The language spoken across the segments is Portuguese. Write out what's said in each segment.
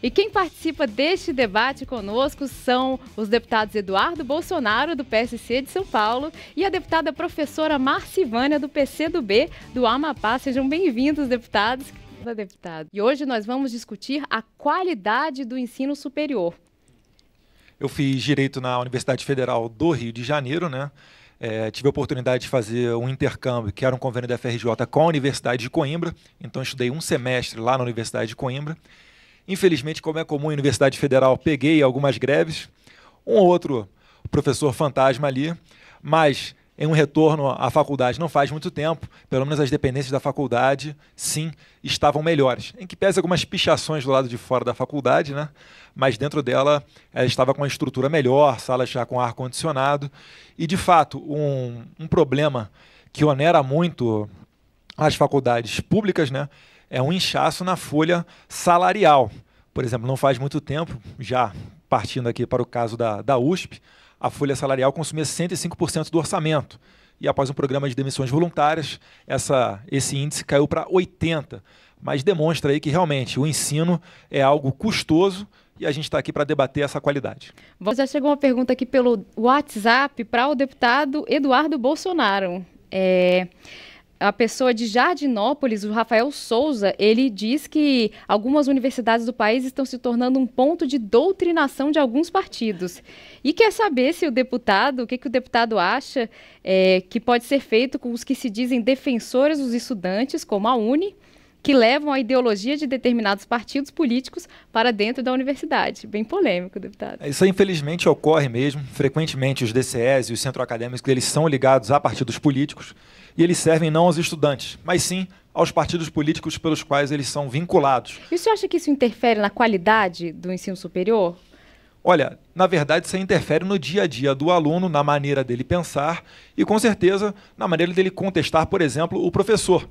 E quem participa deste debate conosco são os deputados Eduardo Bolsonaro, do PSC de São Paulo, e a deputada professora Marcivânia, do PCdoB do Amapá. Sejam bem-vindos, deputados. E hoje nós vamos discutir a qualidade do ensino superior. Eu fiz Direito na Universidade Federal do Rio de Janeiro, né? Tive a oportunidade de fazer um intercâmbio, que era um convênio da FRJ com a Universidade de Coimbra, então estudei um semestre lá na Universidade de Coimbra. Infelizmente, como é comum em Universidade Federal, peguei algumas greves, um ou outro professor fantasma ali, mas em um retorno à faculdade não faz muito tempo, pelo menos as dependências da faculdade, sim, estavam melhores. Em que pese algumas pichações do lado de fora da faculdade, né? Mas dentro dela ela estava com uma estrutura melhor, salas já com ar-condicionado. E, de fato, um problema que onera muito as faculdades públicas, né, é um inchaço na folha salarial. Por exemplo, não faz muito tempo, já partindo aqui para o caso da USP, a folha salarial consumia 105% do orçamento. E após um programa de demissões voluntárias, esse índice caiu para 80%. Mas demonstra aí que realmente o ensino é algo custoso e a gente está aqui para debater essa qualidade. Já chegou uma pergunta aqui pelo WhatsApp para o deputado Eduardo Bolsonaro. A pessoa de Jardinópolis, o Rafael Souza, ele diz que algumas universidades do país estão se tornando um ponto de doutrinação de alguns partidos. E quer saber se o que o deputado acha que pode ser feito com os que se dizem defensores dos estudantes, como a UNE, que levam a ideologia de determinados partidos políticos para dentro da universidade. Bem polêmico, deputado. Isso infelizmente ocorre mesmo. Frequentemente os DCEs e os centros acadêmicos, eles são ligados a partidos políticos e eles servem não aos estudantes, mas sim aos partidos políticos pelos quais eles são vinculados. E o senhor acha que isso interfere na qualidade do ensino superior? Olha, na verdade isso interfere no dia a dia do aluno, na maneira dele pensar e, com certeza, na maneira dele contestar, por exemplo, o professor.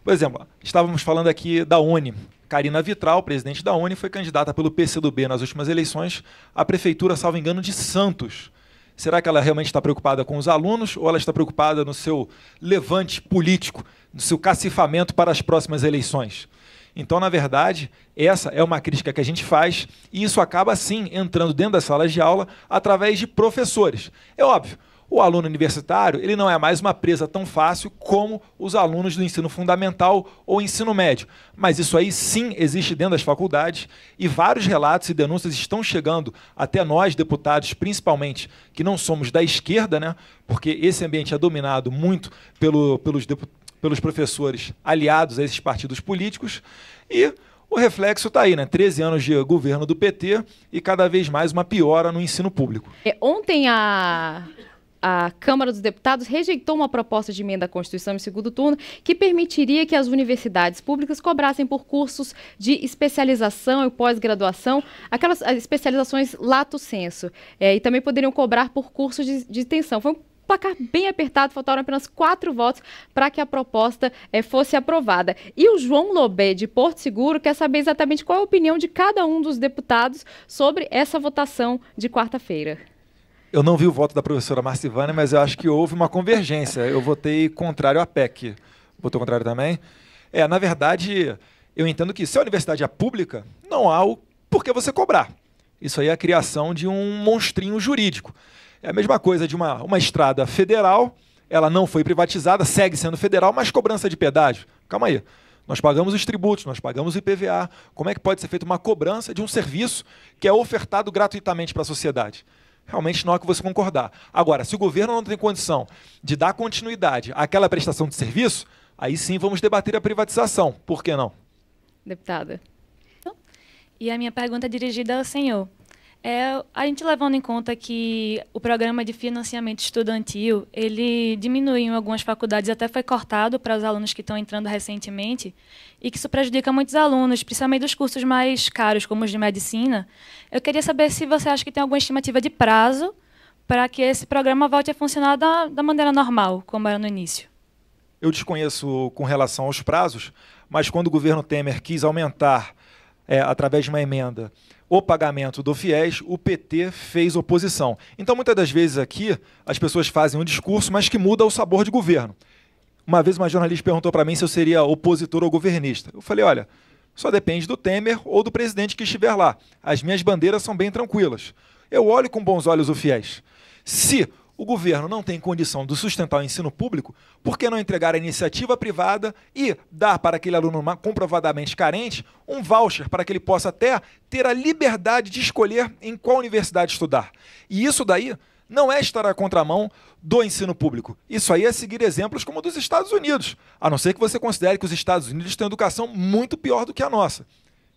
Por exemplo, estávamos falando aqui da UNE. Carina Vitral, presidente da UNE, foi candidata pelo PCdoB nas últimas eleições à prefeitura, salvo engano, de Santos. Será que ela realmente está preocupada com os alunos ou ela está preocupada no seu levante político, no seu cacifamento para as próximas eleições? Então, na verdade, essa é uma crítica que a gente faz e isso acaba, sim, entrando dentro das salas de aula através de professores. É óbvio. O aluno universitário ele não é mais uma presa tão fácil como os alunos do ensino fundamental ou ensino médio. Mas isso aí sim existe dentro das faculdades e vários relatos e denúncias estão chegando até nós, deputados, principalmente, que não somos da esquerda, né? Porque esse ambiente é dominado muito pelos professores aliados a esses partidos políticos e o reflexo está aí, né? 13 anos de governo do PT e cada vez mais uma piora no ensino público. Ontem a Câmara dos Deputados rejeitou uma proposta de emenda à Constituição em segundo turno que permitiria que as universidades públicas cobrassem por cursos de especialização e pós-graduação, aquelas especializações lato sensu, e também poderiam cobrar por cursos de extensão. Foi um placar bem apertado, faltaram apenas 4 votos para que a proposta fosse aprovada. E o João Lobé, de Porto Seguro, quer saber exatamente qual é a opinião de cada um dos deputados sobre essa votação de quarta-feira. Eu não vi o voto da professora Marcivânia, mas eu acho que houve uma convergência. Eu votei contrário à PEC. Votou contrário também? Na verdade, eu entendo que se a universidade é pública, não há por que você cobrar. Isso aí é a criação de um monstrinho jurídico. É a mesma coisa de uma estrada federal, ela não foi privatizada, segue sendo federal, mas cobrança de pedágio. Calma aí. Nós pagamos os tributos, nós pagamos o IPVA. Como é que pode ser feita uma cobrança de um serviço que é ofertado gratuitamente para a sociedade? Realmente não há que você concordar. Agora, se o governo não tem condição de dar continuidade àquela prestação de serviço, aí sim vamos debater a privatização. Por que não? Deputada. E a minha pergunta é dirigida ao senhor. A gente levando em conta que o programa de financiamento estudantil, ele diminuiu em algumas faculdades, até foi cortado para os alunos que estão entrando recentemente, e que isso prejudica muitos alunos, principalmente dos cursos mais caros, como os de medicina. Eu queria saber se você acha que tem alguma estimativa de prazo para que esse programa volte a funcionar da maneira normal, como era no início. Eu desconheço com relação aos prazos, mas quando o governo Temer quis aumentar, através de uma emenda, o pagamento do FIES, o PT fez oposição. Então, muitas das vezes aqui, as pessoas fazem um discurso, mas que muda o sabor de governo. Uma vez uma jornalista perguntou para mim se eu seria opositor ou governista. Eu falei, olha, só depende do Temer ou do presidente que estiver lá. As minhas bandeiras são bem tranquilas. Eu olho com bons olhos o FIES. Se o governo não tem condição de sustentar o ensino público, por que não entregar a iniciativa privada e dar para aquele aluno comprovadamente carente um voucher para que ele possa até ter a liberdade de escolher em qual universidade estudar? E isso daí não é estar à contramão do ensino público. Isso aí é seguir exemplos como o dos Estados Unidos, a não ser que você considere que os Estados Unidos têm educação muito pior do que a nossa.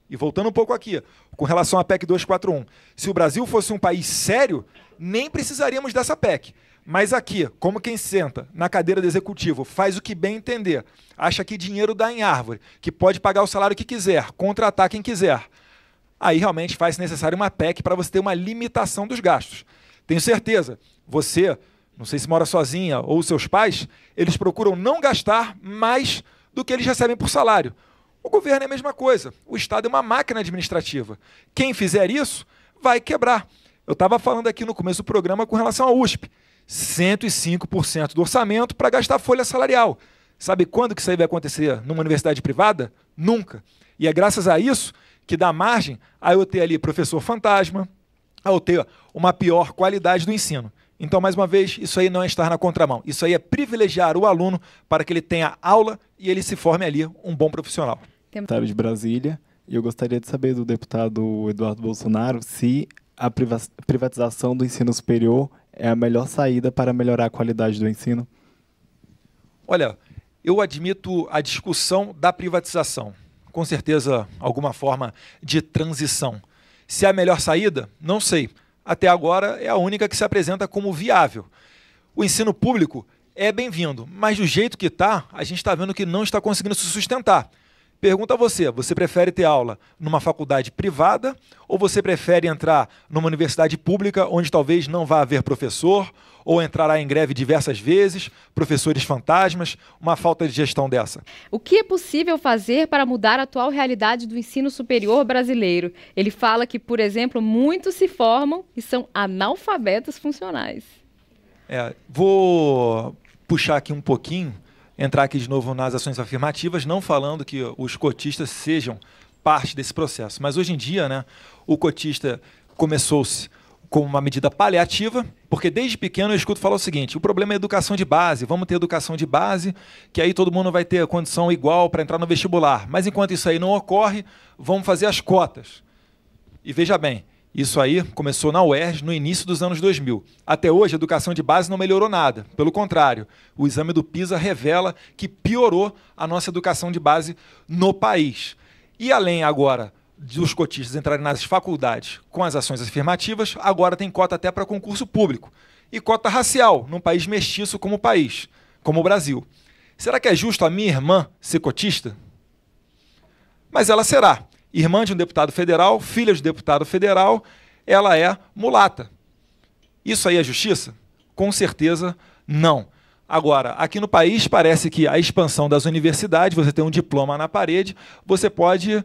E voltando um pouco aqui, com relação à PEC 241, se o Brasil fosse um país sério, nem precisaríamos dessa PEC. Mas aqui, como quem senta na cadeira do executivo, faz o que bem entender, acha que dinheiro dá em árvore, que pode pagar o salário que quiser, contratar quem quiser, aí realmente faz necessário uma PEC para você ter uma limitação dos gastos. Tenho certeza, você, não sei se mora sozinha ou seus pais, eles procuram não gastar mais do que eles recebem por salário. O governo é a mesma coisa. O Estado é uma máquina administrativa. Quem fizer isso vai quebrar. Eu estava falando aqui no começo do programa com relação à USP. 105% do orçamento para gastar folha salarial. Sabe quando que isso aí vai acontecer numa universidade privada? Nunca. E é graças a isso que dá margem a eu ter ali professor fantasma, a eu ter uma pior qualidade do ensino. Então, mais uma vez, isso aí não é estar na contramão. Isso aí é privilegiar o aluno para que ele tenha aula e ele se forme ali um bom profissional. Deputado de Brasília, e eu gostaria de saber do deputado Eduardo Bolsonaro se a privatização do ensino superior é a melhor saída para melhorar a qualidade do ensino. Olha, eu admito a discussão da privatização. Com certeza, alguma forma de transição. Se é a melhor saída, não sei. Até agora é a única que se apresenta como viável. O ensino público é bem-vindo, mas do jeito que está, a gente está vendo que não está conseguindo se sustentar. Pergunta a você, você prefere ter aula numa faculdade privada ou você prefere entrar numa universidade pública onde talvez não vá haver professor ou entrará em greve diversas vezes, professores fantasmas, uma falta de gestão dessa? O que é possível fazer para mudar a atual realidade do ensino superior brasileiro? Ele fala que, por exemplo, muitos se formam e são analfabetos funcionais. Vou puxar aqui um pouquinho, entrar aqui de novo nas ações afirmativas, não falando que os cotistas sejam parte desse processo. Mas hoje em dia, né, o cotista começou-se como uma medida paliativa, porque desde pequeno eu escuto falar o seguinte: o problema é a educação de base, vamos ter educação de base, que aí todo mundo vai ter a condição igual para entrar no vestibular. Mas enquanto isso aí não ocorre, vamos fazer as cotas. E veja bem, isso aí começou na UERJ no início dos anos 2000. Até hoje, a educação de base não melhorou nada. Pelo contrário, o exame do PISA revela que piorou a nossa educação de base no país. E além agora dos cotistas entrarem nas faculdades com as ações afirmativas, agora tem cota até para concurso público. E cota racial, num país mestiço como o país, como o Brasil. Será que é justo a minha irmã ser cotista? Mas ela será. Irmã de um deputado federal, filha de um deputado federal, ela é mulata. Isso aí é justiça? Com certeza não. Agora, aqui no país parece que a expansão das universidades, você tem um diploma na parede, você pode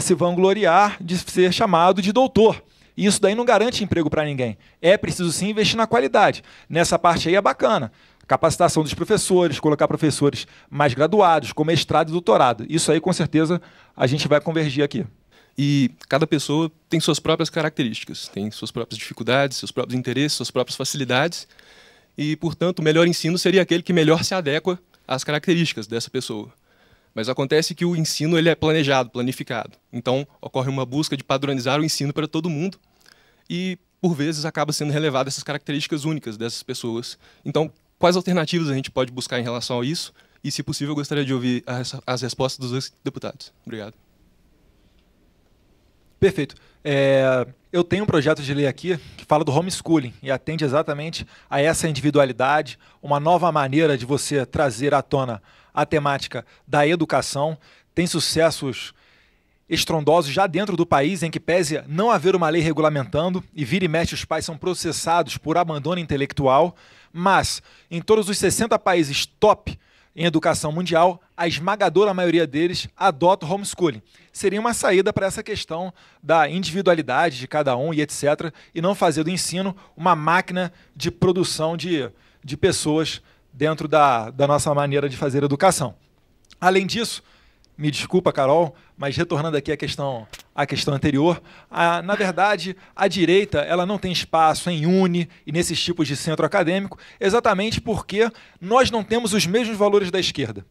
se vangloriar de ser chamado de doutor. E isso daí não garante emprego para ninguém. É preciso sim investir na qualidade. Nessa parte aí é bacana. Capacitação dos professores, colocar professores mais graduados, com mestrado e doutorado. Isso aí, com certeza, a gente vai convergir aqui. E cada pessoa tem suas próprias características, tem suas próprias dificuldades, seus próprios interesses, suas próprias facilidades. E, portanto, o melhor ensino seria aquele que melhor se adequa às características dessa pessoa. Mas acontece que o ensino ele é planejado, planificado. Então, ocorre uma busca de padronizar o ensino para todo mundo e, por vezes, acaba sendo relevada essas características únicas dessas pessoas. Então, quais alternativas a gente pode buscar em relação a isso? E, se possível, eu gostaria de ouvir as respostas dos dois deputados. Obrigado. Perfeito. Eu tenho um projeto de lei aqui que fala do homeschooling e atende exatamente a essa individualidade, uma nova maneira de você trazer à tona a temática da educação. Tem sucessos estrondosos já dentro do país, em que pese não haver uma lei regulamentando e vira e mexe os pais são processados por abandono intelectual, mas em todos os 60 países top em educação mundial, a esmagadora maioria deles adota o homeschooling. Seria uma saída para essa questão da individualidade de cada um e etc., e não fazer do ensino uma máquina de produção de pessoas dentro da nossa maneira de fazer educação. Além disso, Me desculpa, Carol, mas retornando aqui à questão anterior, na verdade, a direita ela não tem espaço em uni e nesses tipos de centro acadêmico, exatamente porque nós não temos os mesmos valores da esquerda.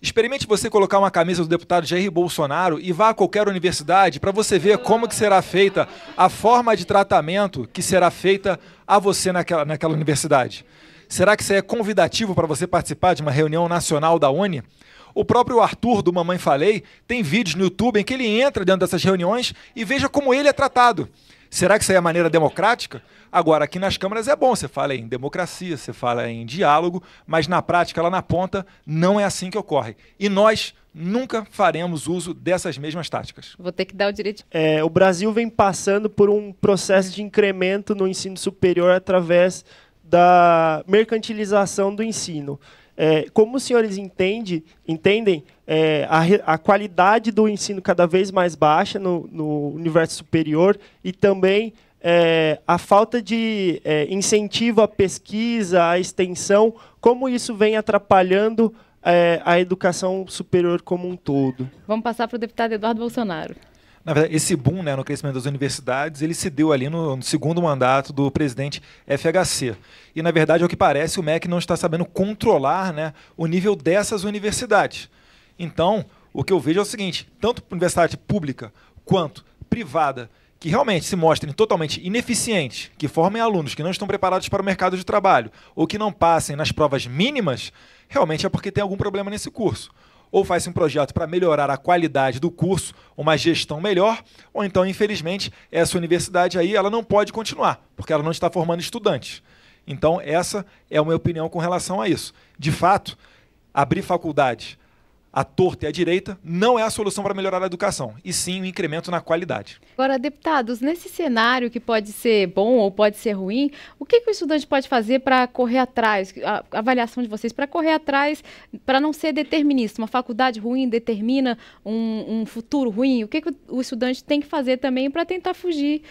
Experimente você colocar uma camisa do deputado Jair Bolsonaro e vá a qualquer universidade para você ver como que será feita a forma de tratamento que será feita a você naquela universidade. Será que isso é convidativo para você participar de uma reunião nacional da Uni? O próprio Arthur, do Mamãe Falei, tem vídeos no YouTube em que ele entra dentro dessas reuniões e veja como ele é tratado. Será que isso aí é a maneira democrática? Agora, aqui nas câmaras é bom, você fala em democracia, você fala em diálogo, mas na prática, lá na ponta, não é assim que ocorre. E nós nunca faremos uso dessas mesmas táticas. Vou ter que dar o direito. O Brasil vem passando por um processo de incremento no ensino superior através da mercantilização do ensino. Como os senhores entendem a qualidade do ensino cada vez mais baixa no universo superior e também a falta de incentivo à pesquisa, à extensão, como isso vem atrapalhando a educação superior como um todo? Vamos passar para o deputado Eduardo Bolsonaro. Na verdade, esse boom, no crescimento das universidades, ele se deu ali no segundo mandato do presidente FHC. E, na verdade, ao que parece, o MEC não está sabendo controlar, o nível dessas universidades. Então, o que eu vejo é o seguinte, tanto universidade pública quanto privada, que realmente se mostrem totalmente ineficientes, que formem alunos que não estão preparados para o mercado de trabalho, ou que não passem nas provas mínimas, realmente é porque tem algum problema nesse curso. Ou faz-se um projeto para melhorar a qualidade do curso, uma gestão melhor, ou então, infelizmente, essa universidade aí ela não pode continuar, porque ela não está formando estudantes. Então, essa é a minha opinião com relação a isso. De fato, abrir faculdades à torta e à direita não é a solução para melhorar a educação, e sim o incremento na qualidade. Agora, deputados, nesse cenário que pode ser bom ou pode ser ruim, o que o estudante pode fazer para correr atrás, a avaliação de vocês, para correr atrás, para não ser determinista? Uma faculdade ruim determina um futuro ruim? O que o estudante tem que fazer também para tentar fugir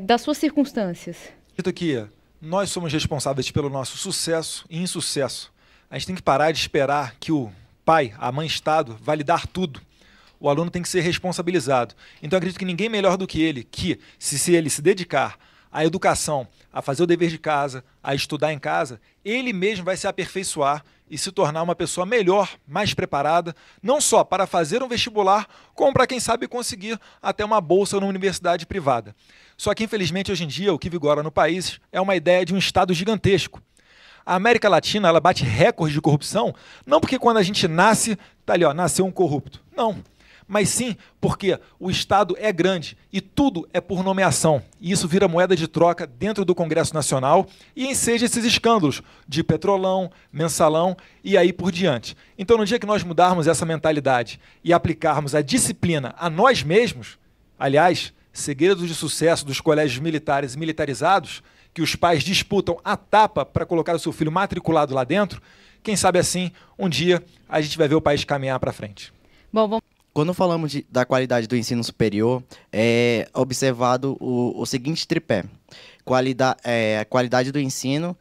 das suas circunstâncias? Dito que nós somos responsáveis pelo nosso sucesso e insucesso. A gente tem que parar de esperar que o pai, a mãe Estado, vai lhe dar tudo. O aluno tem que ser responsabilizado. Então, eu acredito que ninguém melhor do que ele, que se ele se dedicar à educação, a fazer o dever de casa, a estudar em casa, ele mesmo vai se aperfeiçoar e se tornar uma pessoa melhor, mais preparada, não só para fazer um vestibular, como para, quem sabe, conseguir até uma bolsa numa universidade privada. Só que, infelizmente, hoje em dia, o que vigora no país é uma ideia de um Estado gigantesco. A América Latina ela bate recordes de corrupção, não porque quando a gente nasce, tá ali, nasceu um corrupto. Não. Mas sim porque o Estado é grande e tudo é por nomeação. E isso vira moeda de troca dentro do Congresso Nacional e enseja esses escândalos de Petrolão, Mensalão e aí por diante. Então, no dia que nós mudarmos essa mentalidade e aplicarmos a disciplina a nós mesmos, aliás, segredos de sucesso dos colégios militares e militarizados, que os pais disputam a tapa para colocar o seu filho matriculado lá dentro, quem sabe assim, um dia a gente vai ver o país caminhar para frente. Bom, quando falamos da qualidade do ensino superior, é observado o seguinte tripé: qualidade do ensino,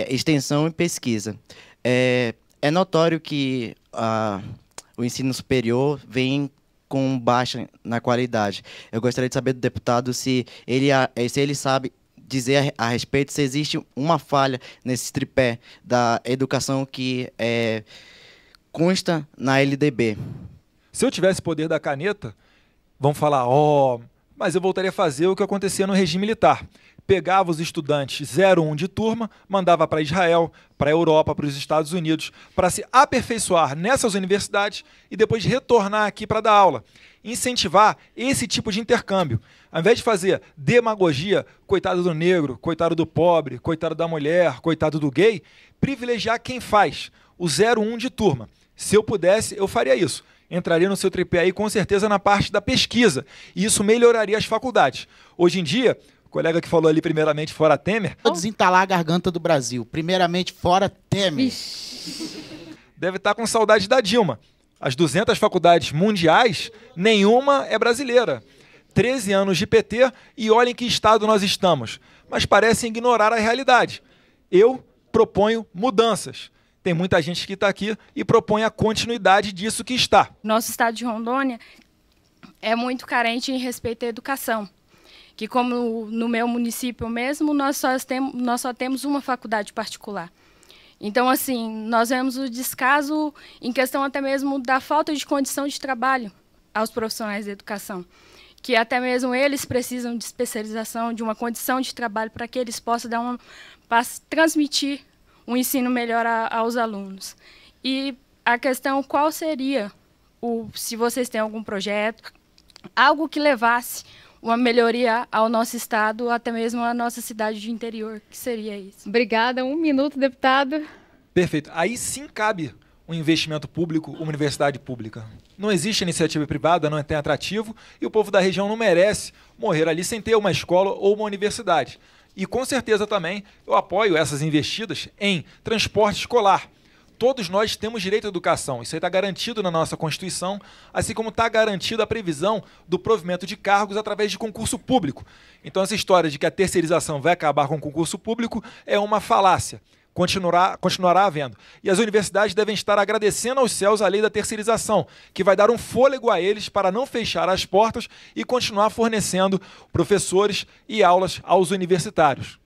extensão e pesquisa. É notório que o ensino superior vem com baixa na qualidade. Eu gostaria de saber do deputado se ele sabe dizer a respeito se existe uma falha nesse tripé da educação que consta na LDB. Se eu tivesse poder da caneta, vão falar, mas eu voltaria a fazer o que acontecia no regime militar. Pegava os estudantes 01 de turma, mandava para Israel, para a Europa, para os Estados Unidos, para se aperfeiçoar nessas universidades e depois retornar aqui para dar aula. Incentivar esse tipo de intercâmbio. Ao invés de fazer demagogia, coitado do negro, coitado do pobre, coitado da mulher, coitado do gay, privilegiar quem faz, o 01 de turma. Se eu pudesse, eu faria isso. Entraria no seu tripé aí, com certeza, na parte da pesquisa. E isso melhoraria as faculdades. Hoje em dia, o colega que falou ali, primeiramente, fora Temer... Vou desentalar a garganta do Brasil. Primeiramente, fora Temer. Deve estar com saudade da Dilma. As 200 faculdades mundiais, nenhuma é brasileira. 13 anos de PT e olhem em que estado nós estamos. Mas parecem ignorar a realidade. Eu proponho mudanças. tem muita gente que está aqui e propõe a continuidade disso que está. Nosso estado de Rondônia é muito carente em respeito à educação, que como no meu município mesmo, nós só temos uma faculdade particular. Então, assim, nós vemos o descaso em questão até mesmo da falta de condição de trabalho aos profissionais da educação, que até mesmo eles precisam de especialização, de uma condição de trabalho para que eles possam transmitir um ensino melhor aos alunos. E a questão, qual seria, se vocês têm algum projeto, algo que levasse uma melhoria ao nosso estado, até mesmo à nossa cidade de interior, que seria isso. Obrigada. 1 minuto, deputado. Perfeito. Aí sim cabe um investimento público, uma universidade pública. Não existe iniciativa privada, não tem atrativo, e o povo da região não merece morrer ali sem ter uma escola ou uma universidade. E com certeza também eu apoio essas investidas em transporte escolar. Todos nós temos direito à educação, isso aí está garantido na nossa Constituição, assim como está garantida a previsão do provimento de cargos através de concurso público. Então essa história de que a terceirização vai acabar com o concurso público é uma falácia. Continuará havendo. E as universidades devem estar agradecendo aos céus a lei da terceirização, que vai dar um fôlego a eles para não fechar as portas e continuar fornecendo professores e aulas aos universitários.